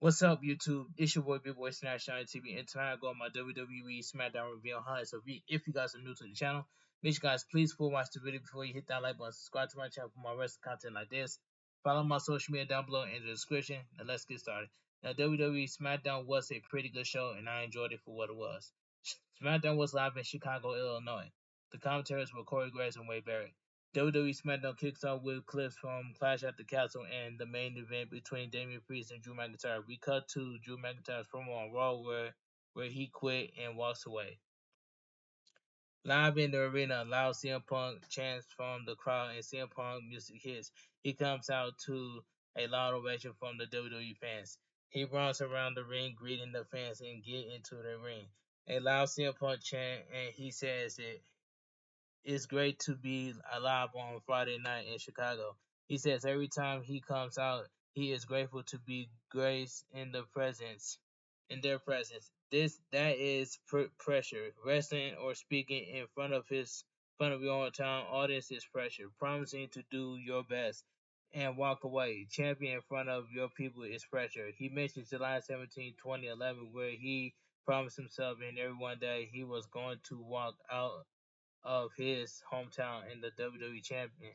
What's up, YouTube? It's your boy Bigboysnacksjonnytv, and tonight I go on my WWE Smackdown review highlights. So if you guys are new to the channel, make sure you guys please full watch the video before you hit that like button. Subscribe to my channel for more rest of content like this. Follow my social media down below in the description. Now let's get started. Now WWE Smackdown was a pretty good show, and I enjoyed it for what it was. Smackdown was live in Chicago, Illinois. The commentators were Corey Graves and Wade Barrett. WWE SmackDown kicks off with clips from Clash at the Castle and the main event between Damian Priest and Drew McIntyre. We cut to Drew McIntyre's promo on Raw where he quit and walks away. Live in the arena, loud CM Punk chants from the crowd and CM Punk music hits. He comes out to a loud ovation from the WWE fans. He runs around the ring greeting the fans and get into the ring. A loud CM Punk chant and he says it's great to be alive on Friday night in Chicago. He says every time he comes out, he is grateful to be graced in their presence. That is pressure. Wrestling or speaking in front of your own town audience is pressure. Promising to do your best and walk away. Champion in front of your people is pressure. He mentions July 17, 2011, where he promised himself and everyone that he was going to walk out of his hometown in the WWE champion.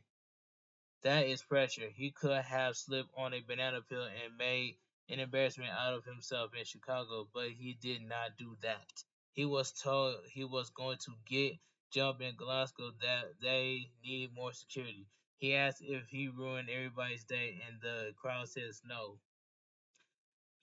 That is pressure. He could have slipped on a banana peel and made an embarrassment out of himself in Chicago, but he did not do that. He was told he was going to get jumped in Glasgow that they need more security. He asked if he ruined everybody's day, and the crowd says no.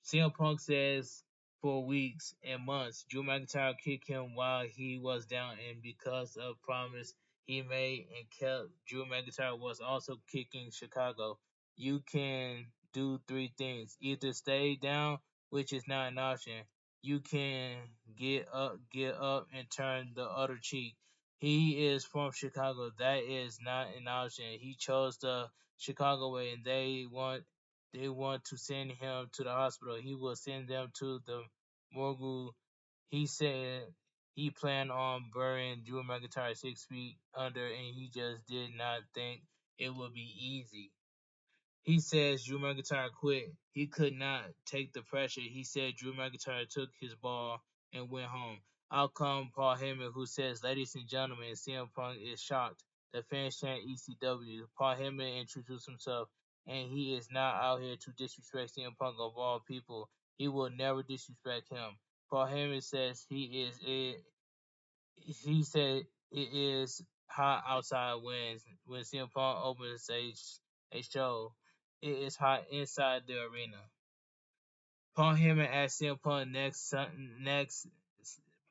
CM Punk says for weeks and months, Drew McIntyre kicked him while he was down, and because of promise he made and kept, Drew McIntyre was also kicking Chicago. You can do three things: either stay down, which is not an option. You can get up, and turn the other cheek. He is from Chicago. That is not an option. He chose the Chicago way, and they want to send him to the hospital. He will send them to the morgue. He said he planned on burying Drew McIntyre 6 feet under, and he just did not think it would be easy. He says Drew McIntyre quit. He could not take the pressure. He said Drew McIntyre took his ball and went home. Out come Paul Heyman, who says, "Ladies and gentlemen," CM Punk is shocked. The fans chant ECW. Paul Heyman introduced himself, and he is not out here to disrespect CM Punk of all people. He will never disrespect him. Paul Heyman says he said it is hot outside when CM Punk opens a show. It is hot inside the arena. Paul Heyman asked CM Punk next.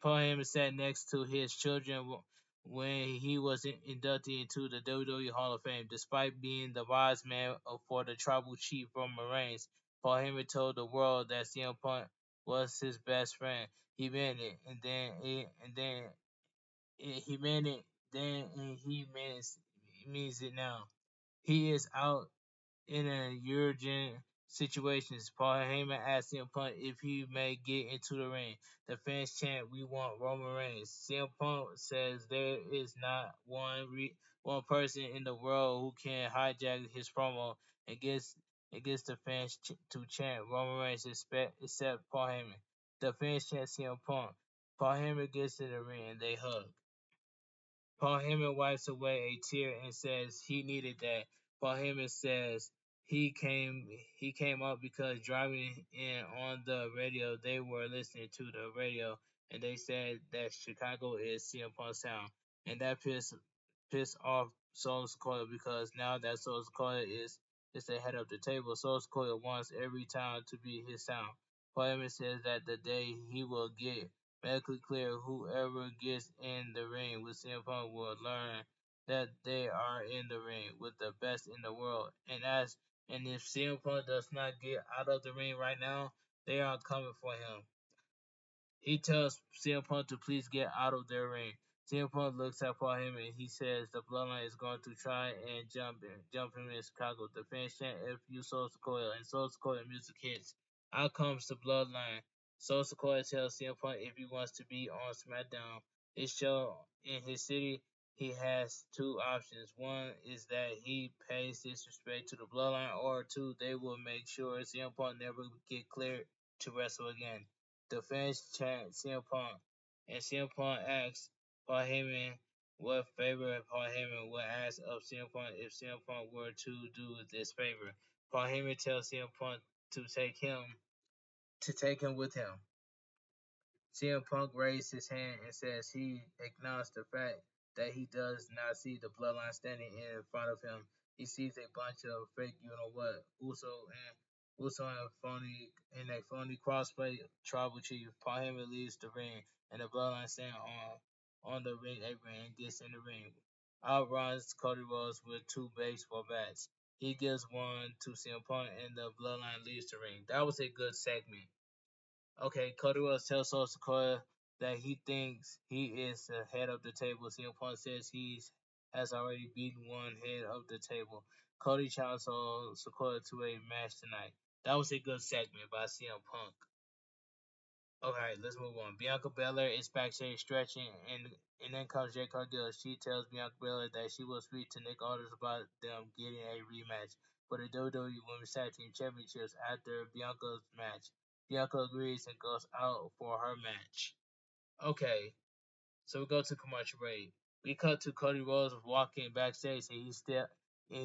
Paul Heyman sat next to his children when he was inducted into the WWE Hall of Fame. Despite being the wise man for the tribal chief from Marines, Paul Heyman told the world that CM Punk was his best friend. He meant it, and then he meant it then, and he means it now. He is out in an urgent situations. Paul Heyman asked CM Punk if he may get into the ring. The fans chant, "We want Roman Reigns." CM Punk says there is not one person in the world who can hijack his promo and gets the fans to chant Roman Reigns except Paul Heyman. The fans chant CM Punk. Paul Heyman gets in the ring and they hug. Paul Heyman wipes away a tear and says he needed that. Paul Heyman says he came up because driving in on the radio they were listening to the radio and they said that Chicago is CM Punk's town, and that pissed off Soul Sequoia because now that Soul Sequoia is the head of the table, Soul Sequoia wants every town to be his town. Paul Heyman says that the day he will get medically clear, whoever gets in the ring with CM Punk will learn that they are in the ring with the best in the world. And if CM Punk does not get out of the ring right now, they are coming for him. He tells CM Punk to please get out of their ring. CM Punk looks at Paul Heyman and he says the Bloodline is going to try and jump him in Chicago. The fans chant "FU Soul Sequoia," and Soul Sequoia music hits. Out comes the Bloodline. Soul Sequoia tells CM Punk if he wants to be on SmackDown, his show in his city, he has two options. One is that he pays disrespect to the Bloodline, or two, they will make sure CM Punk never get cleared to wrestle again. The fans chant CM Punk, and CM Punk asks Paul Heyman what favor Paul Heyman would ask of CM Punk if CM Punk were to do this favor. Paul Heyman tells CM Punk to take him with him. CM Punk raised his hand and says he acknowledged the fact that he does not see the bloodline standing in front of him. He sees a bunch of fake, you know what, Uso and a phony crossplay tribal chief. Paul Heyman leaves the ring, and the bloodline stand on the ring apron and gets in the ring. Out runs Cody Rhodes with two baseball bats. He gives one to CM Punk, and the bloodline leaves the ring. That was a good segment. Okay, Cody Rhodes tells Solo Sikoa that he thinks he is the head of the table. CM Punk says he has already beaten one head of the table. Cody challenges Solo Sikoa to a match tonight. That was a good segment by CM Punk. Okay, let's move on. Bianca Belair is backstage stretching, and then comes Jade Cargill. She tells Bianca Belair that she will speak to Nick Aldis about them getting a rematch for the WWE Women's Tag Team Championships after Bianca's match. Bianca agrees and goes out for her match. Okay, so we go to commercial break. We cut to Cody Rhodes walking backstage, and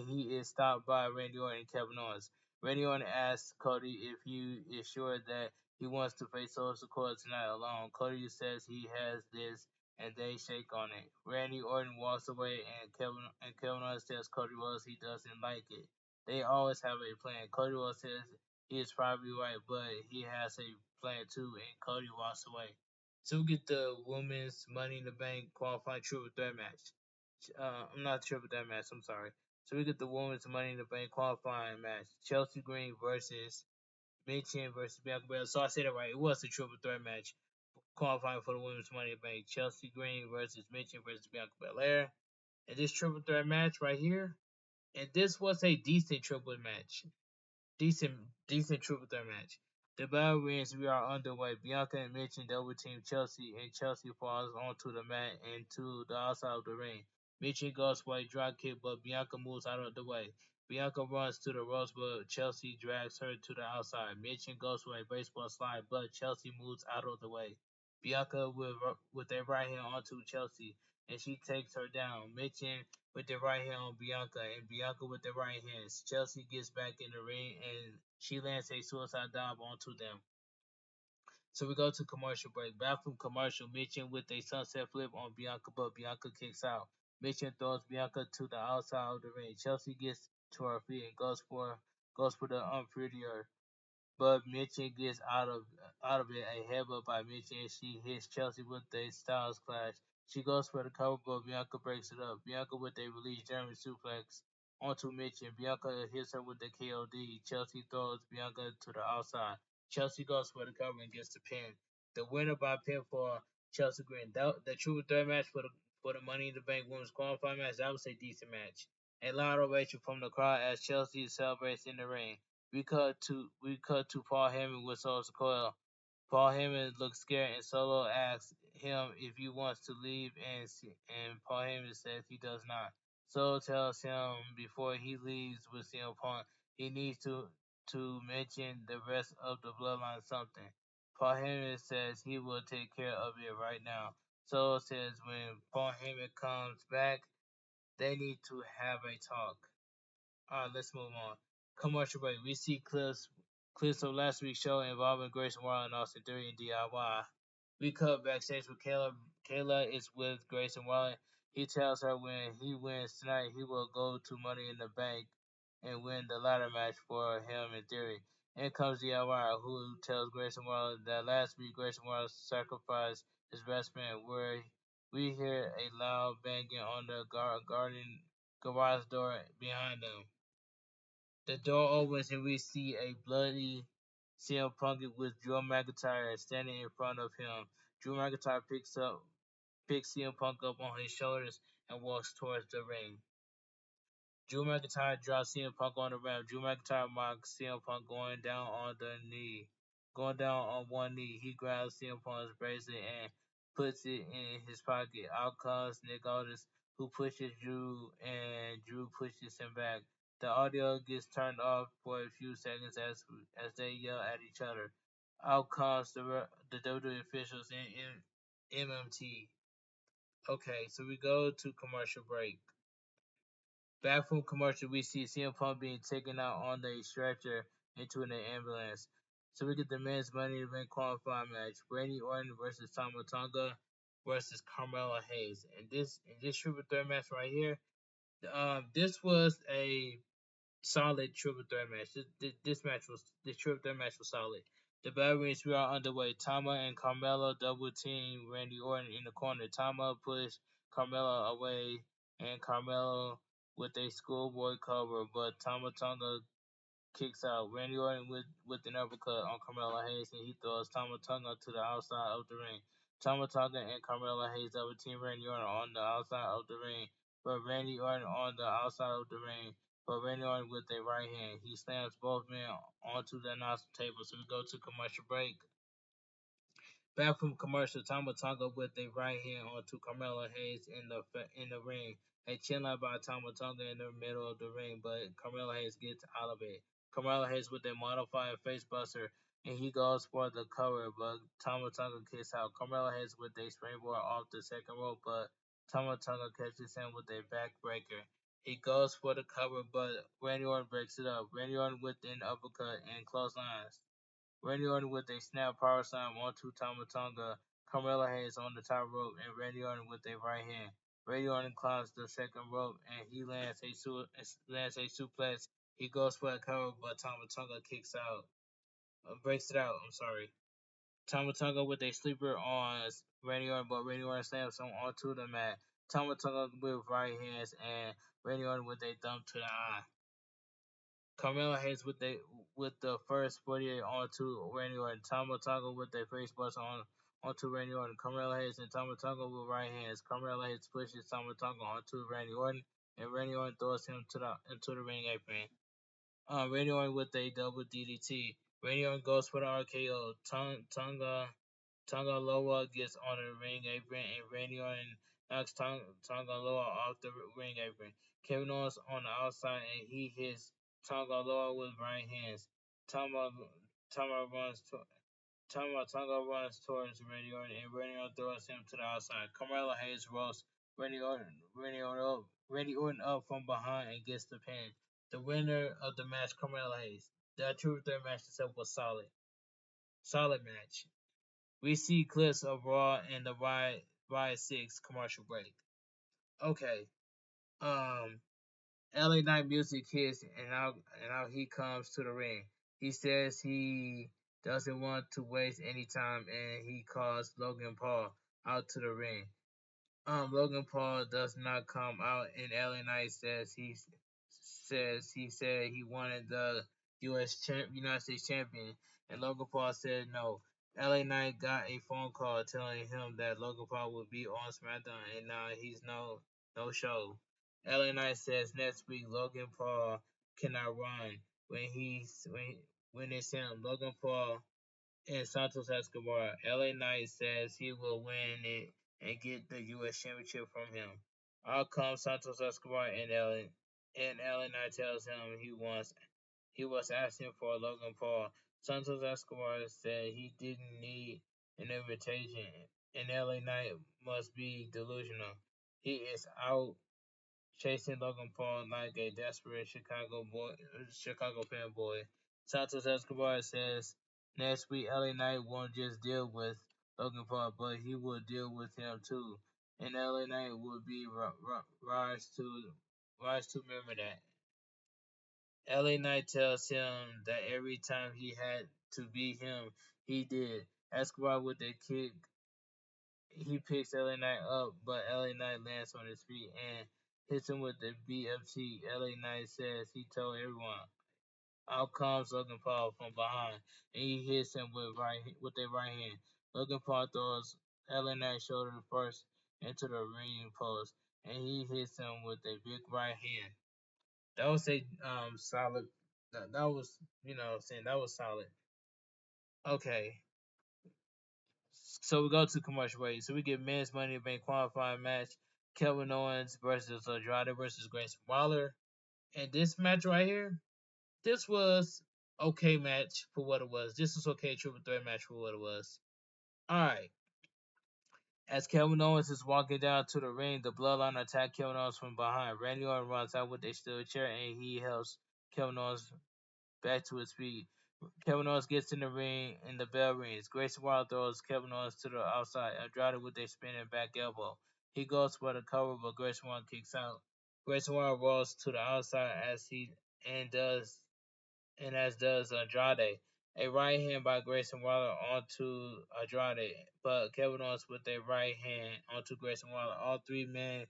he is stopped by Randy Orton and Kevin Owens. Randy Orton asks Cody if he is sure that he wants to face Solo Sikoa tonight alone. Cody says he has this, and they shake on it. Randy Orton walks away, and Kevin Owens tells Cody Rhodes he doesn't like it. They always have a plan. Cody Rhodes says he is probably right, but he has a plan too, and Cody walks away. So we get the women's Money in the Bank qualifying triple threat match. I'm not triple threat match. I'm sorry. So we get the women's Money in the Bank qualifying match. Chelsea Green versus Michin versus Bianca Belair. So I said it right. It was a triple threat match qualifying for the women's Money in the Bank. Chelsea Green versus Michin versus Bianca Belair. And this triple threat match right here. And this was a decent triple match. Decent, decent triple threat match. The battle rings, we are underway. Bianca and Mitch double team Chelsea, and Chelsea falls onto the mat and to the outside of the ring. Mitch goes for a drop kick, but Bianca moves out of the way. Bianca runs to the ropes, but Chelsea drags her to the outside. Mitch goes for a baseball slide, but Chelsea moves out of the way. Bianca with a right hand onto Chelsea, and she takes her down. Mitch with the right hand on Bianca, and Bianca with the right hand. Chelsea gets back in the ring, and she lands a suicide dive onto them. So we go to commercial break. Back from commercial, Mitchell with a sunset flip on Bianca, but Bianca kicks out. Mitchell throws Bianca to the outside of the ring. Chelsea gets to her feet and goes for the unprettier, but Mitchell gets out of it. A headbutt by Mitchell, and she hits Chelsea with a Styles Clash. She goes for the cover, but Bianca breaks it up. Bianca with a release German suplex onto Mitchell. Bianca hits her with the KOD. Chelsea throws Bianca to the outside. Chelsea goes for the cover and gets the pin. The winner by pinfall, Chelsea Green. The true third match for the Money in the Bank Women's Qualifying match. That was a decent match. A loud ovation from the crowd as Chelsea celebrates in the ring. We cut to Paul Heyman with Solo Sikoa. Paul Heyman looks scared, and Solo asks him if he wants to leave, and Paul Heyman says he does not. Solo tells him before he leaves with CM Punk he needs to mention the rest of the bloodline something. Paul Heyman says he will take care of it right now. Solo says when Paul Heyman comes back, they need to have a talk. Alright, let's move on. Commercial break. We see clips of last week's show involving Grayson Waller and Austin Theory and DIY. We cut backstage with Kayla. Kayla is with Grayson Waller. He tells her when he wins tonight, he will go to Money in the Bank and win the ladder match for him in Theory. In comes DIY, who tells Grayson Waller that last week Grayson Waller sacrificed his best friend, where we hear a loud banging on the garage door behind them. The door opens and we see a bloody CM Punk with Drew McIntyre standing in front of him. Drew McIntyre picks CM Punk up on his shoulders and walks towards the ring. Drew McIntyre drops CM Punk on the ramp. Drew McIntyre mocks CM Punk going down on one knee. He grabs CM Punk's bracelet and puts it in his pocket. Out comes Nick Aldis, who pushes Drew, and Drew pushes him back. The audio gets turned off for a few seconds as they yell at each other. Out comes the WWE officials and MMT. Okay, so we go to commercial break. Back from commercial, we see CM Punk being taken out on the stretcher into an ambulance. So we get the men's Money in the Bank qualifying match: Randy Orton versus Tama Tonga versus Carmelo Hayes. And this triple threat match right here, this was a solid triple threat match. This triple threat match was solid. The battle rings were underway. Tama and Carmelo double team Randy Orton in the corner. Tama pushed Carmelo away, and Carmelo with a schoolboy cover, but Tama Tonga kicks out Randy Orton with an uppercut on Carmelo Hayes, and he throws Tama Tonga to the outside of the ring. Tama Tonga and Carmelo Hayes double team Randy Orton on the outside of the ring, but Randy Orton on the outside of the ring. But Randy Orton with a right hand, he slams both men onto the announce table. So we go to commercial break. Back from commercial, Tama Tonga with a right hand onto Carmelo Hayes in the ring. A chinlock by Tama Tonga in the middle of the ring, but Carmelo Hayes gets out of it. Carmelo Hayes with a modified face buster, and he goes for the cover, but Tama Tonga kicks out. Carmelo Hayes with a springboard off the second rope, but Tama Tonga catches him with a backbreaker. He goes for the cover, but Randy Orton breaks it up. Randy Orton with an uppercut and clotheslines. Randy Orton with a snap power slam onto Tama Tonga. Carmelo Hayes on the top rope, and Randy Orton with a right hand. Randy Orton climbs the second rope, and he lands a suplex. He goes for a cover, but Tama Tonga kicks out. Breaks it out, I'm sorry. Tama Tonga with a sleeper on Randy Orton, but Randy Orton slams him onto the mat. Tama Tonga with right hands, and Randy Orton with a thumb to the eye. Carmelo Hayes with the first 48 onto Randy Orton. Tama Tonga with a face buster onto Randy Orton. Carmelo Hayes and Tama Tonga with right hands. Carmelo Hayes pushes Tama Tonga onto Randy Orton, and Randy Orton throws him into the ring apron. Randy Orton with a double DDT. Randy Orton goes for the RKO. Tonga Loa gets on the ring apron, and Randy Orton knocks Tonga Loa off the ring apron. Kevin Owens on the outside, and he hits Tonga Loa with right hands. Tama Tama runs to, Tonga runs towards Randy Orton, and Randy Orton throws him to the outside. Carmelo Hayes rolls Randy Orton up from behind and gets the pin. The winner of the match, Carmelo Hayes. The True Threat match itself was solid. Solid match. We see clips of Raw and the Riot 6 commercial break. Okay. LA Knight music hits, and out he comes to the ring. He says he doesn't want to waste any time, and he calls Logan Paul out to the ring. Logan Paul does not come out, and LA Knight says he said he wanted the United States champion, and Logan Paul said no. LA Knight got a phone call telling him that Logan Paul would be on SmackDown, and now he's no show. LA Knight says next week Logan Paul cannot run when it's him. Logan Paul and Santos Escobar. LA Knight says he will win it and get the U.S. Championship from him. Out comes Santos Escobar, and LA Knight tells him he was asking for Logan Paul. Santos Escobar said he didn't need an invitation, and LA Knight must be delusional. He is out chasing Logan Paul like a desperate Chicago fanboy. Santos Escobar says next week LA Knight won't just deal with Logan Paul, but he will deal with him too. And LA Knight will be rise to remember that. LA Knight tells him that every time he had to beat him, he did. Escobar with a kick, he picks LA Knight up, but LA Knight lands on his feet and hits him with the BFT. LA Knight says he told everyone. Out comes Logan Paul from behind, and he hits him with a right hand. Logan Paul throws LA Knight shoulder first into the ring post, and he hits him with a big right hand. That was a solid. That was saying that was solid. Okay, so we go to commercial break. So we get men's Money in the Bank qualifying match. Kevin Owens versus Andrade versus Grayson Waller. And this match right here, this was okay match for what it was. This was okay triple threat match for what it was. Alright. As Kevin Owens is walking down to the ring, the Bloodline attack Kevin Owens from behind. Randy Orton runs out with a steel chair and he helps Kevin Owens back to his feet. Kevin Owens gets in the ring and the bell rings. Grayson Waller throws Kevin Owens to the outside. Andrade with a spinning back elbow. He goes for the cover, but Grayson Waller kicks out. Grayson Waller rolls to the outside and does as does Andrade. A right hand by Grayson Waller onto Andrade, but Kevin Owens with a right hand onto Grayson Waller. All three men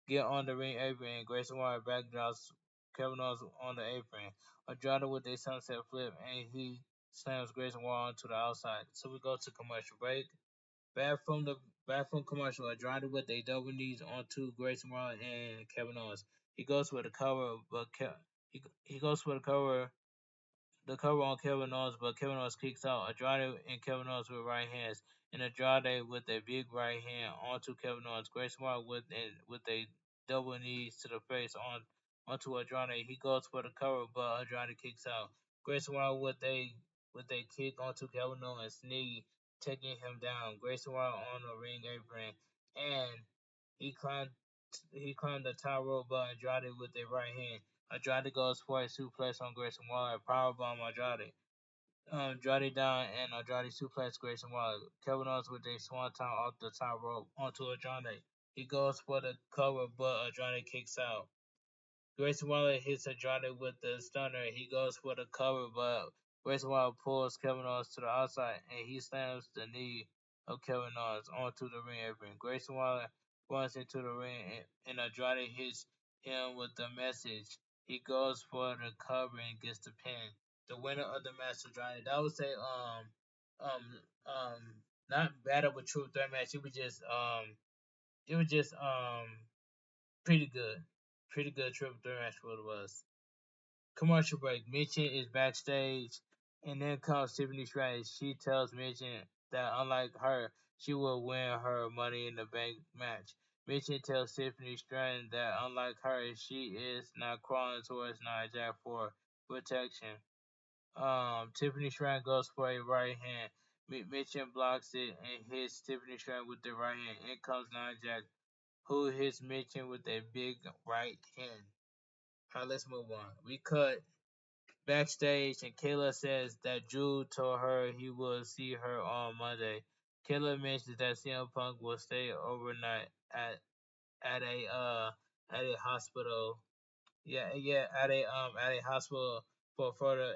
get on the ring apron, and Grayson Waller backdrops Kevin Owens on the apron. Andrade with a sunset flip, and he slams Grayson Waller onto the outside. So we go to commercial break. Back from commercial, Andrade with a double knees onto Grayson Waller and Kevin Owens. He goes for the cover, but he goes for the cover on Kevin Owens, but Kevin Owens kicks out. Andrade and Kevin Owens with right hands, and Andrade with a big right hand onto Kevin Owens. Grayson Waller with a double knees to the face onto Andrade. He goes for the cover, but Andrade kicks out. Grayson Waller with a kick onto Kevin Owens' knee, taking him down. Grayson Waller on the ring apron, and he climbed he climbed the top rope, but Andrade with a right hand. Andrade goes for a suplex on Grayson Waller, powerbomb Andrade. Andrade down and Andrade suplex Grayson Waller. Kevin Owens with a swanton off the top rope onto Andrade. He goes for the cover, but Andrade kicks out. Grayson Waller hits Andrade with the stunner. He goes for the cover, but Grayson Waller pulls Kevin Owens to the outside and he slams the knee of Kevin Owens onto the ring apron. Grayson Waller runs into the ring and Andrade hits him with the message. He goes for the cover and gets the pin. The winner of the match, Andrade. That was a um um not bad of a true threat match. It was just pretty good. Pretty good triple threat match for what it was. Commercial break. Mitchell is backstage, and then comes Tiffany Stratton. She tells Mitchell that unlike her, she will win her Money in the Bank match. Mitchell tells Tiffany Stratton that unlike her, she is not crawling towards Nia Jax for protection. Tiffany Stratton goes for a right hand. Mitchell blocks it and hits Tiffany Stratton with the right hand. In comes Nia Jax, who hits Mitchell with a big right hand. Alright, let's move on. We cut backstage, and Kayla says that Drew told her he will see her on Monday. Kayla mentions that CM Punk will stay overnight at a at a hospital. At a hospital for further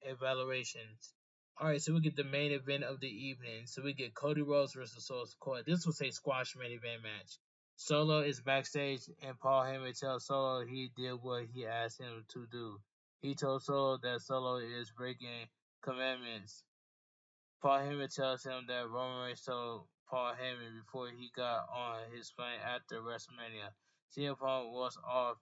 evaluations. All right, so we get the main event of the evening. So we get Cody Rhodes versus Solo Sikoa. This was a squash main event match. Solo is backstage, and Paul Heyman tells Solo he did what he asked him to do. He told Solo that Solo is breaking commandments. Paul Heyman tells him that Roman Reigns told Paul Heyman before he got on his plane after WrestleMania. CM Punk was off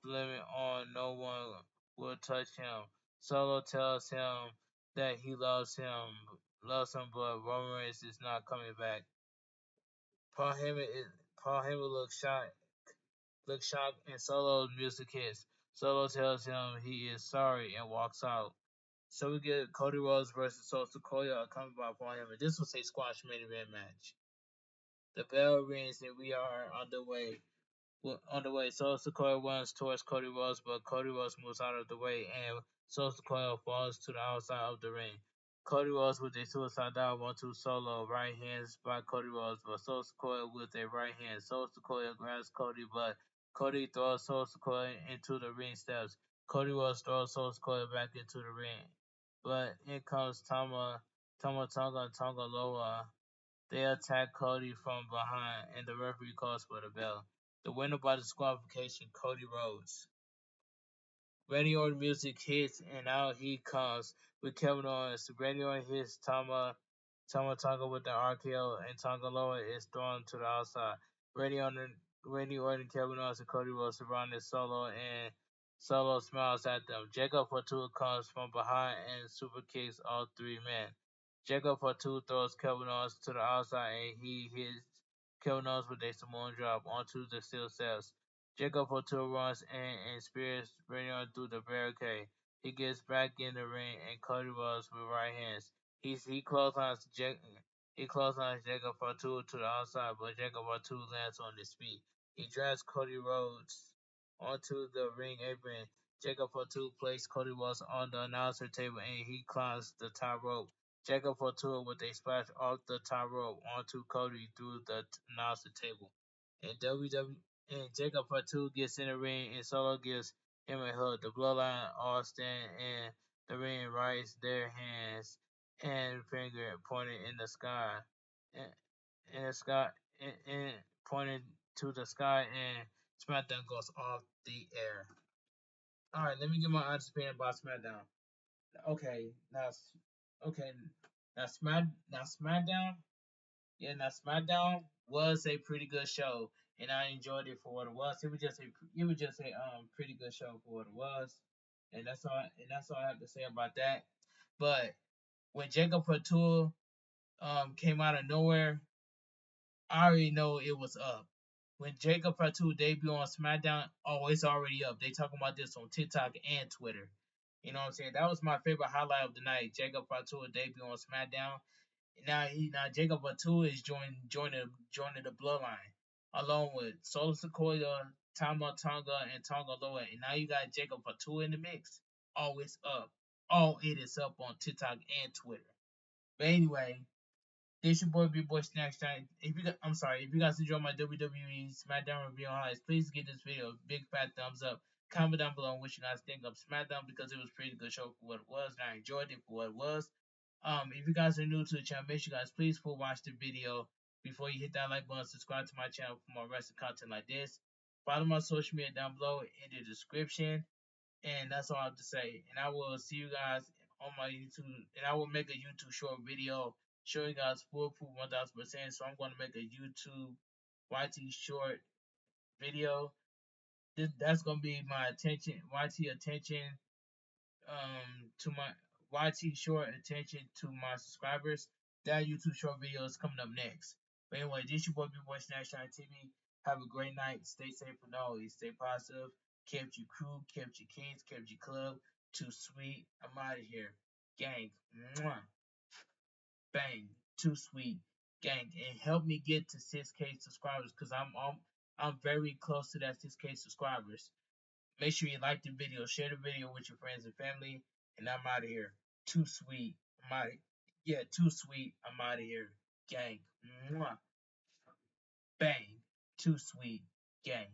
limit on no one will touch him. Solo tells him that he loves him, but Roman Reigns is not coming back. Paul Heyman is, Paul Heyman looks shocked, and Solo's music hits. Solo tells him he is sorry and walks out. So we get Cody Rhodes versus Solo Sikoa coming by Paul Heyman. This was a squash main event match. The bell rings and we are on the way. Solo Sikoa runs towards Cody Rhodes, but Cody Rhodes moves out of the way, and Solo Sikoa falls to the outside of the ring. Cody Rhodes with a suicide dive onto Solo, right hands by Cody Rhodes, but Solo Sikoa with a right hand. Solo Sikoa grabs Cody, but Cody throws Solo Sikoa into the ring steps. Cody Rhodes throws Solo Sikoa back into the ring, but in comes Tonga Loa. They attack Cody from behind, and the referee calls for the bell. The winner by disqualification, Cody Rhodes. Randy Orton music hits, and out he comes with Kevin Owens. Randy Orton hits Tonga with the RKO, and Tonga Loa is thrown to the outside. Randy Orton, Kevin Owens, and Cody Rhodes surrounded Solo, and Solo smiles at them. Jacob Fatu comes from behind and super kicks all three men. Jacob Fatu throws Kevin Owens to the outside, and he hits Kevin Owens with a Samoan drop onto the steel steps. Jacob Fatu runs and spears Brainion through the barricade. He gets back in the ring and Cody Rhodes with right hands. He clotheslines Jacob Fatu to the outside, but Jacob Fatu lands on his feet. He drags Cody Rhodes onto the ring apron. Jacob Fatu placed Cody Rhodes on the announcer table and he climbs the top rope. Jacob Fatu with a splash off the top rope onto Cody through the announcer table. And Jacob Fatu gets in the ring and Solo gives him a hug. The Bloodline all stand in the ring, raise their hands and finger pointing in the sky, in the sky, and pointing to the sky, and SmackDown goes off the air. All right, let me get my honest opinion about SmackDown. Okay, okay, now SmackDown, yeah, now SmackDown was a pretty good show, and I enjoyed it for what it was. It was just a pretty good show for what it was, and that's all I have to say about that. But when Jacob Fatu came out of nowhere, I already know it was up. When Jacob Fatu debuted on SmackDown, oh, it's already up. They talking about this on TikTok and Twitter. You know what I'm saying? That was my favorite highlight of the night. Jacob Fatu debut on SmackDown. Now Jacob Fatu is joining the Bloodline along with Solo Sequoia, Tama Tonga, and Tonga Loa. And now you got Jacob Fatu in the mix. Oh, it's up. Oh, it is up on TikTok and Twitter. But anyway, this your boy Big Boy Snacks Time. If you guys enjoy my WWE Smackdown review on highlights, please give this video a big fat thumbs up. Comment down below on what you guys think of SmackDown because it was a pretty good show for what it was, and I enjoyed it for what it was. If you guys are new to the channel, make sure you guys please full watch the video before you hit that like button. Subscribe to my channel for more wrestling content like this. Follow my social media down below in the description. And that's all I have to say. And I will see you guys on my YouTube. And I will make a YouTube short video showing you guys foolproof 1000%. So I'm going to make a YouTube YT short video. That's going to be my YT attention to my YT short attention to my subscribers. That YouTube short video is coming up next. But anyway, this your boy Bigboysnacksjonnytv. Have a great night. Stay safe and always stay positive. Kept your crew, kept your kids, kept your club. Too sweet. I'm out of here. Gang. Mwah. Bang. Too sweet. Gang. And help me get to 6K subscribers because I'm very close to that 6K subscribers. Make sure you like the video, share the video with your friends and family, and I'm out of here. Too sweet. Too sweet. I'm out of here. Gang. Mwah. Bang. Too sweet. Gang.